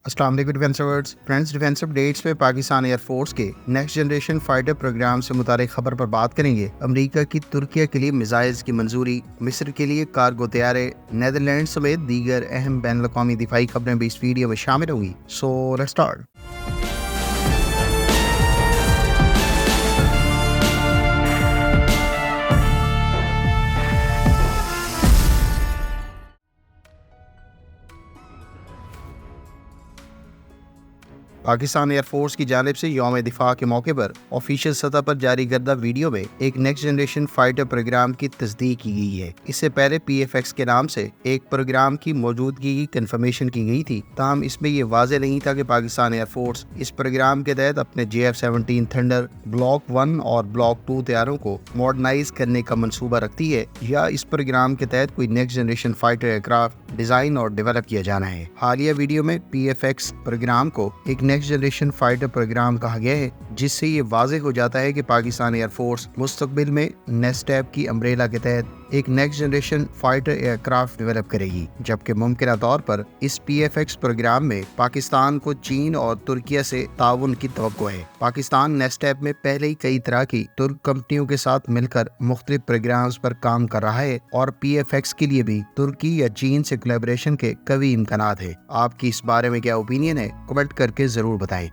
अस्सलाम वालेकुम defence lovers friends, defence updates में पाकिस्तान एयर फोर्स के नेक्स्ट जनरेशन फाइटर प्रोग्राम से मुतालिक खबर पर बात करेंगे। अमेरिका की तुर्की के लिए मिसाइल्स की मंजूरी, मिस्र के लिए कार्गो तैयारे, नेदरलैंड समेत दीगर अहम बैन अवी दिफाई खबरें भी इस वीडियो में शामिल होंगी। So let's start. Pakistan air force की जानिब से यौम दिफा के मौके पर ऑफिशियल सतह पर जारी करदा वीडियो में एक नेक्स्ट जनरेशन फाइटर प्रोग्राम की तस्दीक की गई है। इससे पहले PFX के नाम से एक प्रोग्राम की मौजूदगी की कंफर्मेशन की गई थी, ताहम इसमें यह वाज़ेह नहीं था कि पाकिस्तान एयरफोर्स इस प्रोग्राम के तहत अपने JF-17 थंडर ब्लॉक 1 और ब्लॉक 2 तैयारों को मॉडर्नाइज करने का मंसूबा रखती है या इस प्रोग्राम के तहत कोई next generation fighter aircraft design और डेवलप किया जाना है। हालिया वीडियो में PFX प्रोग्राम को एक नेक्स्ट जनरेशन फाइटर प्रोग्राम कहा गया है, जिससे ये वाज़ेह हो जाता है कि पाकिस्तान एयरफोर्स मुस्तकबिल में नेस्टैब की अम्ब्रेला के तहत एक next generation fighter aircraft develop करेगी, जबकि मुमकिन तौर पर इस PFX प्रोग्राम में पाकिस्तान को चीन और तुर्की से ताउन की तवक्को है। पाकिस्तान नेस्टैब में पहले ही कई तरह की तुर्क कंपनियों के साथ मिलकर मुख्तलिफ प्रोग्राम्स पर काम कर रहा है और PFX के लिए भी तुर्की या चीन से कोलैबोरेशन के कई इम्कानात है। आपकी इस बारे में क्या ओपिनियन है, कमेंट करके जरूर बताएं।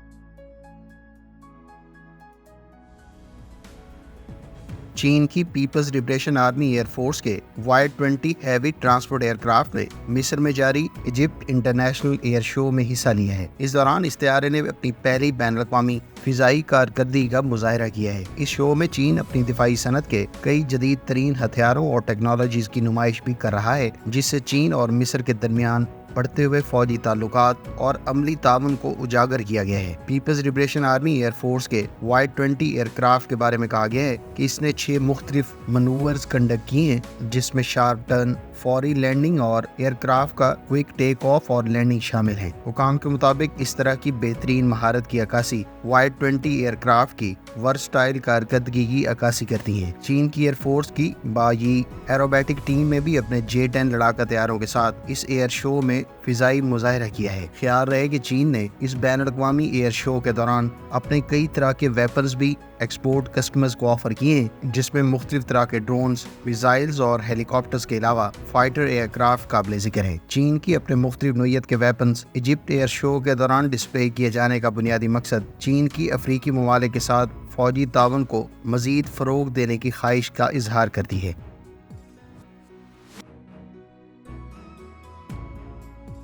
चीन की पीपल्स लिबरेशन आर्मी एयरफोर्स के Y-20 हैवी ट्रांसपोर्ट एयरक्राफ्ट ने मिस्र में जारी इजिप्ट इंटरनेशनल एयर शो में हिस्सा लिया है। इस दौरान इस तैयारे ने अपनी पहली बैनुल-अक़वामी फिजाई कारकर्दगी का मुजाहरा किया है। इस शो में चीन अपनी दिफाई सनत के कई जदीद तरीन हथियारों और टेक्नोलॉजीज की नुमाइश भी कर रहा है, जिससे चीन और मिस्र के दरमियान बढ़ते हुए फौजी ताल्लुकात और अमली ताउन को उजागर किया गया है। पीपल्स लिबरेशन आर्मी एयरफोर्स के Y-20 एयरक्राफ्ट के बारे में कहा गया है कि इसने 6 मुख्तलिफ मनूवर्स कंडक्ट किए हैं, जिसमें शार्प टर्न, फौरी लैंडिंग और एयरक्राफ्ट का क्विक टेक ऑफ और लैंडिंग शामिल है। हुकाम के मुताबिक इस तरह की बेहतरीन महारत की अक्कासी Y-20 एयरक्राफ्ट की वर्सटाइल कारकर्दगी की अक्कासी करती है। चीन की एयरफोर्स की बागी एरोबैटिक टीम में भी अपने J-10 लड़ाका तैयारों के साथ इस एयर शो में फिजाई मुजाहरा किया है। ख्याल रहे कि चीन ने इस बैनुल-अक़वामी एयर शो के दौरान अपने कई तरह के वेपन्स भी एक्सपोर्ट कस्टमर्स को ऑफर किए हैं, जिसमें मुख्तलिफ तरह के ड्रोन्स, मिसाइल्स और हेलीकॉप्टर्स के अलावा फाइटर एयरक्राफ्ट काबिल जिक्र है। चीन की अपने मुख्तलिफ नोयत के वेपन्स इजिप्ट एयर शो के दौरान डिस्प्ले किए जाने का बुनियादी मकसद चीन की अफ्रीकी ममालिक के साथ फौजी ताउन को मजीद फरोग देने की ख्वाहिश का इजहार करती है।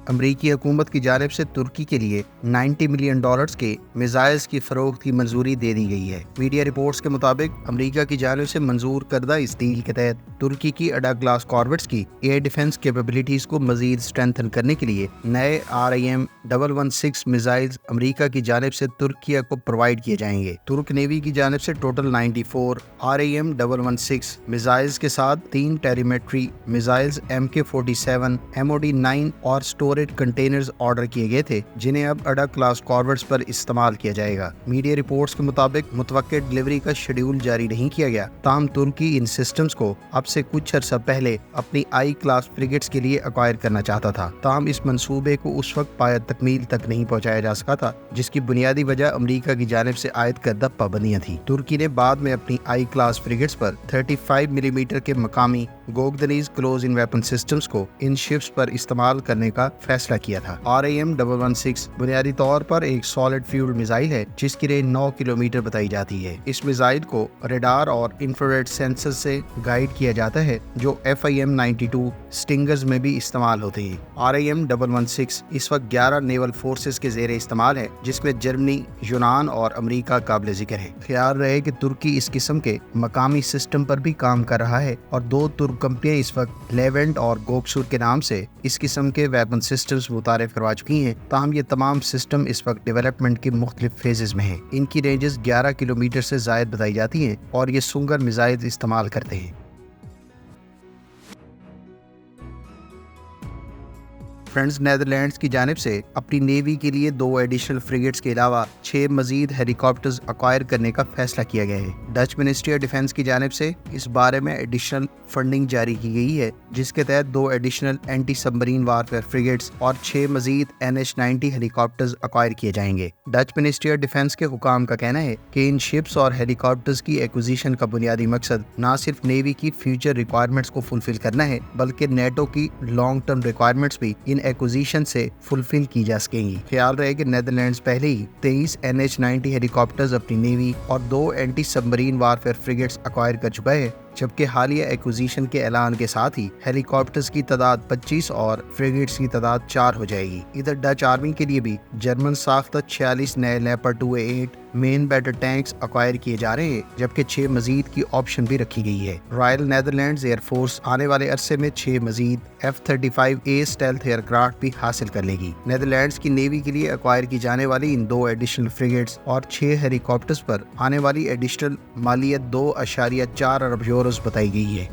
अमरीकी हुकूमत की जानिब से तुर्की के लिए $90 मिलियन के मिसाइल्स की फरोख्त की मंजूरी दे दी गई है। मीडिया रिपोर्ट्स के मुताबिक अमरीका की जानिब से मंजूर करदा इस डील के तहत तुर्की की अडा क्लास कॉर्वेट्स की एयर डिफेंस कैपेबिलिटीज को मजीद स्ट्रेंथन करने के लिए नए RIM-116 मिसाइल्स अमरीका की जानिब से तुर्किया को प्रोवाइड किए जाएंगे। तुर्क नेवी की जानिब से टोटल 94 RIM-116 मिसाइल्स के साथ 3 टेलीमेट्री मिसाइल्स MK-47, MOD-9 और स्टोरेज कंटेनर्स ऑर्डर किए गए थे, जिन्हें अब अडा क्लास कॉर्वेट्स पर इस्तेमाल किया जाएगा। मीडिया रिपोर्ट्स के मुताबिक मुतवक्किल डिलीवरी का शेड्यूल जारी नहीं किया गया, ताहम तुर्की इन सिस्टम्स को अब से कुछ अर्सा पहले अपनी I क्लास फ्रिगेट्स के लिए अक्वायर करना चाहता था, ताहम इस मंसूबे को उस वक्त पाया तकमील तक नहीं पहुंचाया जा सका था, जिसकी बुनियादी वजह अमरीका की जानिब से आयद करदा पाबंदियां थी। तुर्की ने बाद में अपनी I क्लास फ्रिगेट्स पर 35 मिलीमीटर के मकामी गोगदनीज क्लोज इन वेपन सिस्टम्स को इन शिप्स पर इस्तेमाल करने का फैसला किया था। RIM-116 बुनियादी तौर पर एक सॉलिड फ्यूल मिसाइल है, जिसकी रेंज 9 किलोमीटर बताई जाती है। इस मिसाइल को रडार और इंफ्रारेड सेंसर से गाइड किया जाता है, जो FIM-92 स्टिंगर्स में भी इस्तेमाल होते हैं। RIM-116 इस वक्त 11 नेवल फोर्सेस के जेर इस्तेमाल है, जिसमें जर्मनी, यूनान और अमरीका काबिल जिक्र है। ख्याल रहे कि तुर्की इस किस्म के मकामी सिस्टम पर भी काम कर रहा है और 2 तुर्क कंपनियां इस वक्त लेवेंट और गोक्सुर के नाम से इस किस्म के वेपन सिस्टम्स मुतारिफ करवा चुकी हैं। ताहम ये तमाम सिस्टम इस वक्त डेवलपमेंट के मुख्तलिफ फेजेस में हैं। इनकी रेंजेस 11 किलोमीटर से ज़ायद बताई जाती हैं और ये सुंगर मिसाइल इस्तेमाल करते हैं। فرینڈز نیدرلینڈز کی جانب سے اپنی نیوی کے لیے 2 ایڈیشنل فریگیٹس کے علاوہ 6 مزید ہیلی کاپٹرز ایکوائر کرنے کا فیصلہ کیا گیا ہے۔ ڈچ منسٹری آف ڈیفنس کی جانب سے اس بارے میں ایڈیشنل فنڈنگ جاری کی گئی ہے، جس کے تحت 2 ایڈیشنل اینٹی سبمرین وارفیئر فریگیٹس اور 6 مزید NH-90 ہیلی کاپٹرز ایکوائر کیے جائیں گے۔ ڈچ منسٹری آف ڈیفنس کے حکام کا کہنا ہے کہ ان شپس اور ہیلی کاپٹرز کی ایکوزیشن کا بنیادی مقصد نہ صرف نیوی کی فیوچر ریکوائرمنٹس کو فلفل کرنا ہے، بلکہ نیٹو کی لانگ ٹرم ریکوائرمنٹس بھی ان ایکوزیشن سے فلفل کی جا سکیں گی۔ خیال رہے کہ نیدرلینڈز پہلے ہی 23 NH-90 ہیلی کاپٹرز اپنی نیوی اور 2 اینٹی سبمرین وارفیئر فریگیٹس ایکوائر کر چکا ہے، جبکہ حالیہ ایکوزیشن کے اعلان کے ساتھ ہی ہیلی کاپٹرز کی تعداد 25 اور فریگیٹس کی تعداد 4 ہو جائے گی۔ ادھر ڈچ آرمی کے لیے بھی جرمن ساختہ 46 نئے لیپرڈ 2A8 مین بیٹل ٹینکس ایکوائر کیے جا رہے ہیں، جبکہ 6 مزید کی آپشن بھی رکھی گئی ہے۔ رائل نیدرلینڈز ایئر فورس آنے والے عرصے میں 6 مزید F-35A اسٹیلتھ ایئر کرافٹ بھی حاصل کر لے گی۔ نیدرلینڈز کی نیوی کے لیے ایکوائر کی جانے والی ان 2 ایڈیشنل فریگیٹس اور 6 ہیلی کاپٹرز پر آنے والی ایڈیشنل مالیت 2.4 ارب یوروز بتائی گئی ہے۔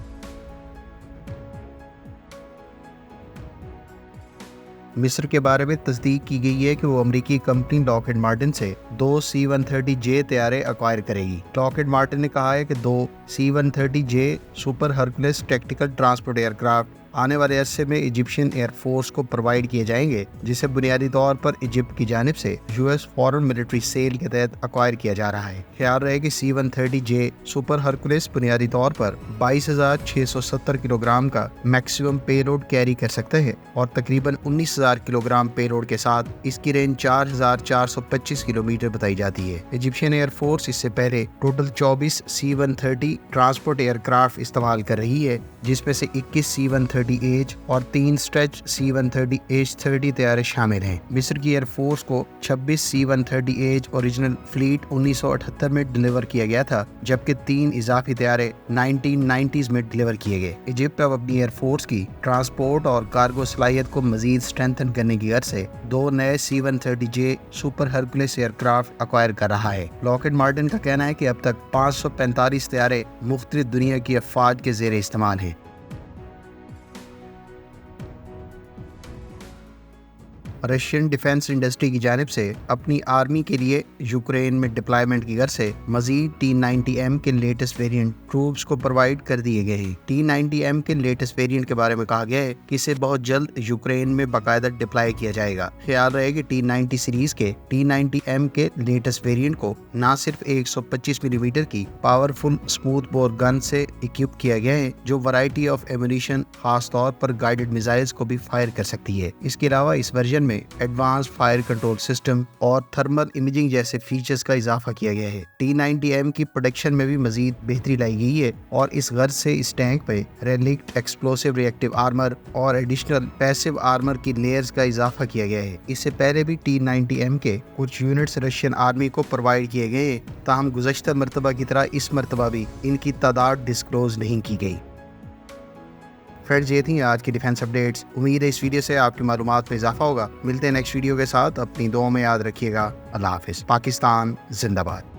مصر کے بارے میں تصدیق کی گئی ہے کہ وہ امریکی کمپنی لاکہیڈ مارٹن سے 2 C-130J طیارے ایکوائر کرے گی۔ لاکہیڈ مارٹن نے کہا ہے کہ 2 C-130J super Hercules tactical transport aircraft آنے والے عرصے میں ایجپشین ایئر فورس کو پرووائڈ کیے جائیں گے، جسے بنیادی طور پر ایجپٹ کی جانب سے US فورن ملٹری سیل کے تحت ایکوائر کیا جا رہا ہے۔ خیال رہے کہ C-130J سپر ہرکولس بنیادی طور پر 22,670 کلو گرام کا میکسیمم پے لوڈ کیری کر سکتے ہیں اور تقریباً 19,000 کلو گرام پے لوڈ کے ساتھ اس کی رینج 4,425 کلومیٹر بتائی جاتی ہے۔ ایجپشین ایئر فورس اس سے پہلے total 24 C-130 transport year craft استعمال کر رہی ہے، جس میں سے 21 C-130H اور 3 اسٹریچ C-130H-30 طیارے شامل ہیں۔ مصر کی ایئر فورس کو 26 C-130H اوریجنل فلیٹ 1978 میں ڈیلیور کیا گیا تھا، جبکہ 3 اضافی طیارے 1990s میں ڈیلیور کیے گئے۔ ایجپٹ اب اپنی ایئر فورس کی ٹرانسپورٹ اور کارگو صلاحیت کو مزید اسٹرینتھن کرنے کی غرض سے 2 نئے C-130J super Hercules aircraft acquire کر رہا ہے۔ لاکہیڈ مارٹن کا کہنا ہے کہ اب تک 545 طیارے مختلف دنیا کی افواج کے زیر استعمال ہیں۔ رشین ڈیفنس انڈسٹری کی جانب سے اپنی آرمی کے لیے یوکرین میں ڈپلائمنٹ کی غرض سے مزید T-90M کے لیٹسٹ ویریئنٹ ٹروپس کو پرووائڈ کر دیے گئے ہیں۔ T-90M کے لیٹسٹ ویریئنٹ کے بارے میں کہا گیا ہے کہ اسے بہت جلد یوکرین میں باقاعدہ ڈپلائی کیا جائے گا۔ خیال رہے کہ T-90 سیریز کے T-90M کے لیٹسٹ ویریئنٹ کو نہ صرف 125 ملی میٹر کی پاورفل اسموتھ بور گن سے اکوپ کیا گیا ہے، جو ورائٹی آف ایمونیشن خاص طور پر گائیڈڈ میزائلز کو بھی فائر کر سکتی ہے۔ اس کے علاوہ اس ورژن میں ایڈوانس فائر کنٹرول سسٹم اور تھرمل امیجنگ جیسے فیچرز کا اضافہ کیا گیا ہے۔ T-90M کی پروڈکشن میں بھی مزید بہتری لائی گئی ہے اور اس غرض سے اس ٹینک پہ ریلیکٹ ایکسپلوسیو ری ایکٹیو آرمر اور ایڈیشنل پیسو آرمر کی لیئرز کا اضافہ کیا گیا ہے۔ اس سے پہلے بھی T-90M کے کچھ یونٹس رشین آرمی کو پرووائڈ کیے گئے ہیں، تاہم گزشتہ مرتبہ کی طرح اس مرتبہ بھی ان کی تعداد ڈسکلوز نہیں کی گئی۔ فرینڈز، یہ تھیں آج کی ڈیفنس اپڈیٹس۔ امید ہے اس ویڈیو سے آپ کی معلومات میں اضافہ ہوگا۔ ملتے ہیں نیکسٹ ویڈیو کے ساتھ، اپنی دعاؤں میں یاد رکھیے گا۔ اللہ حافظ۔ پاکستان زندہ باد۔